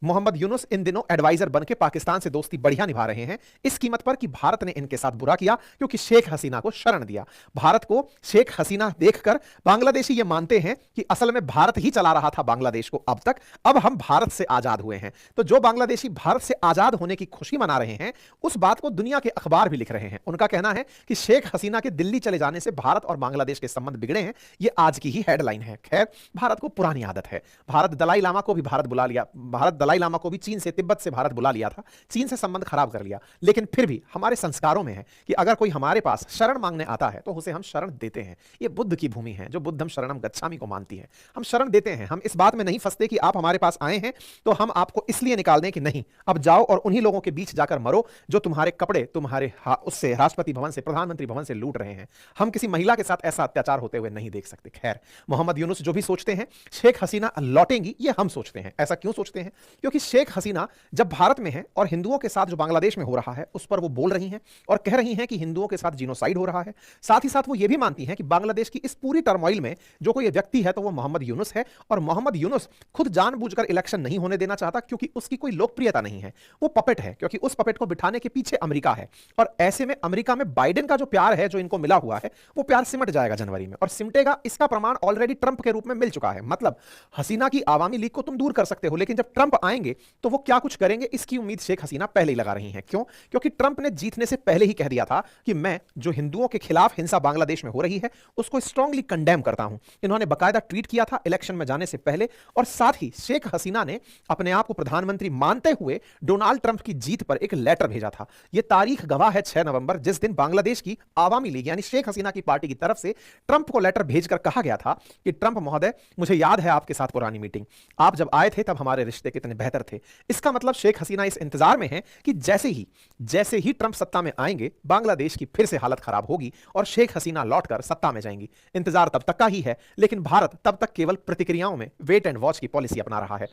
मोहम्मद यूनुस इन दिनों एडवाइजर बनके पाकिस्तान से दोस्ती बढ़िया निभा रहे हैं, इस कीमत पर कि भारत ने इनके साथ बुरा किया क्योंकि शेख हसीना को शरण दिया। भारत को शेख हसीना देखकर बांग्लादेशी ये मानते हैं कि असल में भारत ही चला रहा था बांग्लादेश को अब तक, अब हम भारत से आजाद हुए हैं। तो जो बांग्लादेशी भारत से आजाद होने की खुशी मना रहे हैं, उस बात को दुनिया के अखबार भी लिख रहे हैं। उनका कहना है कि शेख हसीना के दिल्ली चले जाने से भारत और बांग्लादेश के संबंध बिगड़े हैं। ये आज की ही हेडलाइन है। खैर, भारत को पुरानी आदत है। भारत दलाई लामा को भी भारत बुला लिया, भारत दलाई लामा को भी चीन से, तिब्बत से भारत बुला लिया था, चीन से संबंध खराब कर लिया। लेकिन फिर भी हमारे संस्कारों में है कि अगर कोई हमारे पास शरण मांगने आता है तो उसे हम शरण देते हैं। ये बुद्ध की भूमि है जो बुद्धम शरणम गच्छामि को मानती है। हम शरण देते हैं। हम इस बात में नहीं फंसते कि आप हमारे पास आए हैं तो हम आपको इसलिए निकाल दें कि नहीं, अब जाओ और उन्हीं लोगों के बीच जाकर मरो जो तुम्हारे कपड़े तुम्हारे उससे राष्ट्रपति भवन से, प्रधानमंत्री भवन से लूट रहे हैं। हम किसी महिला के साथ ऐसा अत्याचार होते हुए नहीं देख सकते। खैर, मोहम्मद यूनुस जो भी सोचते हैं शेख हसीना लौटेंगी, ये हम सोचते हैं। ऐसा क्यों सोचते हैं? क्योंकि शेख हसीना जब भारत में है और हिंदुओं के साथ जो बांग्लादेश में हो रहा है उस पर वो बोल रही हैं और कह रही हैं कि हिंदुओं के साथ जीनोसाइड हो रहा है। साथ ही साथ वो ये भी मानती हैं कि बांग्लादेश की इस पूरी टर्मोइल में जो कोई व्यक्ति है तो वो मोहम्मद यूनुस है, और मोहम्मद यूनुस खुद जानबूझकर इलेक्शन नहीं होने देना चाहता क्योंकि उसकी कोई लोकप्रियता नहीं है। वो पपेट है, क्योंकि उस पपेट को बिठाने के पीछे अमेरिका है। और ऐसे में अमेरिका में बाइडेन का जो प्यार है, जो इनको मिला हुआ है, वो प्यार सिमट जाएगा जनवरी में, और सिमटेगा इसका प्रमाण ऑलरेडी ट्रंप के रूप में मिल चुका है। मतलब हसीना की आवामी लीग को तुम दूर कर सकते हो, लेकिन जब ट्रंप आएंगे तो वो क्या कुछ करेंगे इसकी उम्मीद शेख हसीना पहले ही लगा रही हैं। क्यों? क्योंकि ट्रंप ने जीतने से पहले ही कह दिया था कि मैं जो हिंदुओं के खिलाफ हिंसा बांग्लादेश में हो रही है उसको स्ट्रांगली कंडेम करता हूं। इन्होंने बकायदा ट्वीट किया था इलेक्शन में जाने से पहले, और साथ ही शेख हसीना ने अपने आप को प्रधानमंत्री मानते हुए डोनाल्ड ट्रंप की जीत पर एक लेटर भेजा था। यह तारीख गवाह है 6 नवंबर, जिस दिन बांग्लादेश की आवामी लीग यानी शेख हसीना की पार्टी की तरफ से ट्रंप को लेटर भेजकर कहा गया था कि ट्रंप महोदय, मुझे याद है आपके साथ पुरानी मीटिंग, आप जब आए थे तब हमारे रिश्ते कितने बेहतर थे। इसका मतलब शेख हसीना इस इंतजार में है कि जैसे ही ट्रंप सत्ता में आएंगे बांग्लादेश की फिर से हालत खराब होगी और शेख हसीना लौटकर सत्ता में जाएंगी। इंतजार तब तक का ही है, लेकिन भारत तब तक केवल प्रतिक्रियाओं में वेट एंड वॉच की पॉलिसी अपना रहा है।